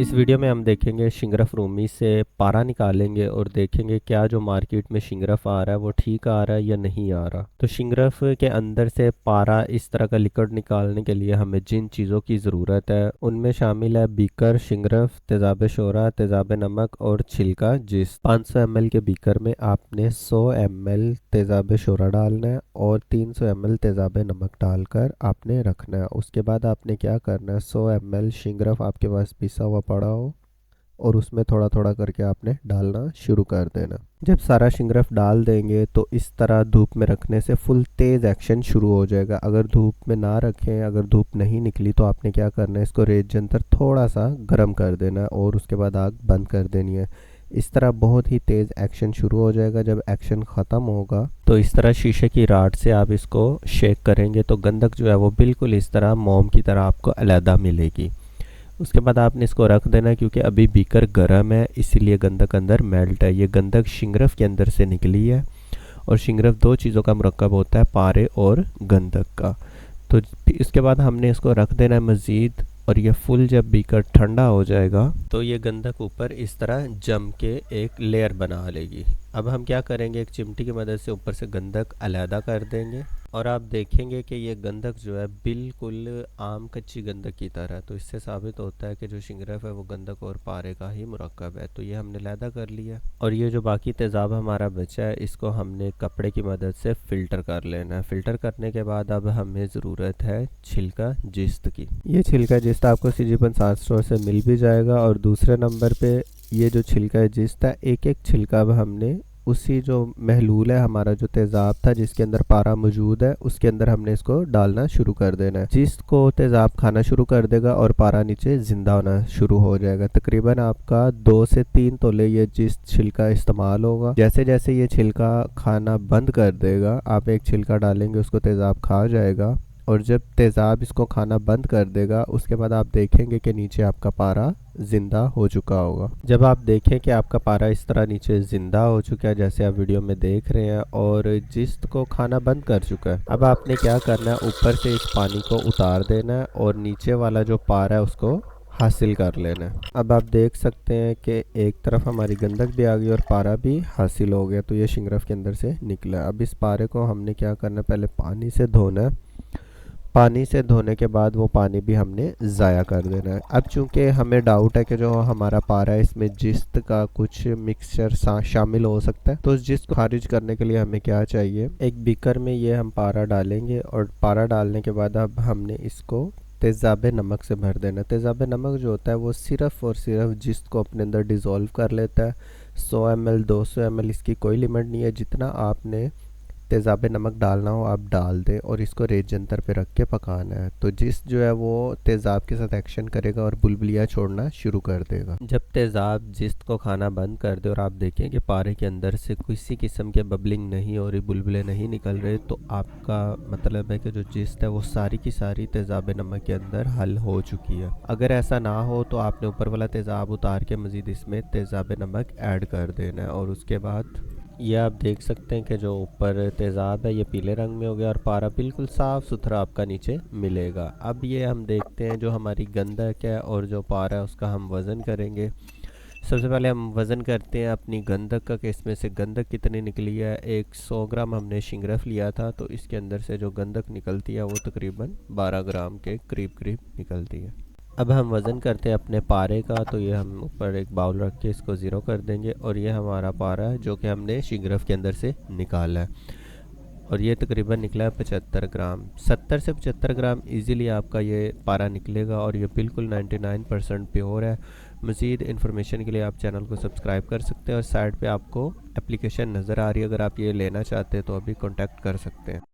इस वीडियो में हम देखेंगे शिंगरफ रूमी से पारा निकालेंगे और देखेंगे क्या जो मार्केट में शिंगरफ आ रहा है वो ठीक आ रहा है या नहीं आ रहा। तो शिंगरफ के अंदर से पारा इस तरह का लिक्विड निकालने के लिए हमें जिन चीज़ों की ज़रूरत है उनमें शामिल है बीकर, शिंगरफ, तेज़ाब शोरा, तेज़ाब नमक और छिलका। जिस 500 ml के बीकर में आपने 100 ml तेज़ाब शोरा डालना है और 300 ml तेज़ाब नमक डालकर आपने रखना है। उसके बाद आपने क्या करना है, 100 ml शिंगरफ आपके पास पिसा हुआ पड़ा हो और उसमें थोड़ा थोड़ा करके आपने डालना शुरू कर देना। जब सारा शिंगरफ डाल देंगे तो इस तरह धूप में रखने से फुल तेज़ एक्शन शुरू हो जाएगा। अगर धूप में ना रखें, अगर धूप नहीं निकली तो आपने क्या करना है, इसको रेत जंतर थोड़ा सा गर्म कर देना और उसके बाद आग बंद कर देनी है। इस तरह बहुत ही तेज़ एक्शन शुरू हो जाएगा। जब एक्शन ख़त्म होगा तो इस तरह शीशे की राड से आप इसको शेक करेंगे तो गंधक जो है वो बिल्कुल इस तरह मोम की तरह आपको अलहदा मिलेगी। उसके बाद आपने इसको रख देना क्योंकि अभी बीकर गर्म है, इसीलिए गंधक अंदर मेल्ट है। ये गंधक शिंगरफ के अंदर से निकली है और शिंगरफ दो चीज़ों का मरकब होता है, पारे और गंधक का। तो इसके बाद हमने इसको रख देना है मज़ीद, और ये फुल जब बीकर ठंडा हो जाएगा तो ये गंधक ऊपर इस तरह जम के एक लेयर बना लेगी। अब हम क्या करेंगे, एक चिमटी की मदद से ऊपर से गंधक अलहदा कर देंगे और आप देखेंगे कि ये गंधक जो है बिल्कुल आम कच्ची गंधक की तरह। तो इससे साबित होता है कि जो शिंगरफ है वो गंधक और पारे का ही मुरक्कब है। तो ये हमने अलहदा कर लिया और ये जो बाकी तेज़ाब हमारा बचा है इसको हमने कपड़े की मदद से फ़िल्टर कर लेना है। फ़िल्टर करने के बाद अब हमें ज़रूरत है छिलका जिस्त की। ये छिलका जिस्त आपको CG पंसार स्टोर से मिल भी जाएगा। और दूसरे नंबर पे ये जो छिलका जिस्त है, एक एक छिलका अब हमने उसी जो महलूल है, हमारा जो तेज़ाब था जिसके अंदर पारा मौजूद है, उसके अंदर हमने इसको डालना शुरू कर देना है। जिसको तेज़ाब खाना शुरू कर देगा और पारा नीचे ज़िंदा होना शुरू हो जाएगा। तकरीबन आपका 2 से 3 तोले ये जिस छिलका इस्तेमाल होगा। जैसे जैसे ये छिलका खाना बंद कर देगा, आप एक छिलका डालेंगे उसको तेज़ाब खा जाएगा और जब तेज़ाब इसको खाना बंद कर देगा उसके बाद आप देखेंगे कि नीचे आपका पारा ज़िंदा हो चुका होगा। जब आप देखें कि आपका पारा इस तरह नीचे ज़िंदा हो चुका है जैसे आप वीडियो में देख रहे हैं और जिस्त को खाना बंद कर चुका है, अब आपने क्या करना है, ऊपर से इस पानी को उतार देना है और नीचे वाला जो पारा है उसको हासिल कर लेना है। अब आप देख सकते हैं कि एक तरफ हमारी गंधक भी आ गई और पारा भी हासिल हो गया। तो ये शिंगरफ के अंदर से निकला। अब इस पारे को हमने क्या करना है, पहले पानी से धोना है। पानी से धोने के बाद वो पानी भी हमने ज़ाया कर देना है। अब चूंकि हमें डाउट है कि जो हमारा पारा है इसमें जिस्त का कुछ मिक्सचर शामिल हो सकता है, तो उस जिस्त को खारिज करने के लिए हमें क्या चाहिए, एक बीकर में ये हम पारा डालेंगे और पारा डालने के बाद अब हमने इसको तेज़ाब नमक से भर देना। तेज़ाब नमक जो होता है वो सिर्फ़ और सिर्फ जिस्त को अपने अंदर डिज़ोल्व कर लेता है। 100 ml 200 ml इसकी कोई लिमिट नहीं है। जितना आपने तेज़ाब नमक डालना हो आप डाल दें और इसको रेत जंतर पे रख के पकाना है। तो जिस जो है वो तेज़ाब के साथ एक्शन करेगा और बुलबुलियाँ छोड़ना शुरू कर देगा। जब तेज़ाब जिस्त को खाना बंद कर दे और आप देखें कि पारे के अंदर से किसी किस्म के बबलिंग नहीं हो रही, बुलबुले नहीं निकल रहे, तो आपका मतलब है कि जो जिस्त है वो सारी की सारी तेज़ाब नमक के अंदर हल हो चुकी है। अगर ऐसा ना हो तो आपने ऊपर वाला तेज़ाब उतार के मज़ीद इसमें तेज़ाब नमक ऐड कर देना है। और उसके बाद ये आप देख सकते हैं कि जो ऊपर तेज़ाब है ये पीले रंग में हो गया और पारा बिल्कुल साफ़ सुथरा आपका नीचे मिलेगा। अब ये हम देखते हैं जो हमारी गंधक है और जो पारा है उसका हम वज़न करेंगे। सबसे पहले हम वज़न करते हैं अपनी गंधक का कि इसमें से गंधक कितनी निकली है। 100 ग्राम हमने शिंगरफ लिया था तो इसके अंदर से जो गंधक निकलती है वो तकरीबन 12 ग्राम के करीब करीब निकलती है। अब हम वज़न करते हैं अपने पारे का, तो ये हम ऊपर एक बाउल रख के इसको ज़ीरो कर देंगे और ये हमारा पारा है जो कि हमने शिंगरफ के अंदर से निकाला है और ये तकरीबन निकला है 75 ग्राम। 70 से 75 ग्राम इजीली आपका ये पारा निकलेगा और ये बिल्कुल 99% प्योर है। मज़ीद इन्फॉर्मेशन के लिए आप चैनल को सब्सक्राइब कर सकते हैं और साइड पे आपको एप्लीकेशन नज़र आ रही है, अगर आप ये लेना चाहते हैं तो अभी कॉन्टैक्ट कर सकते हैं।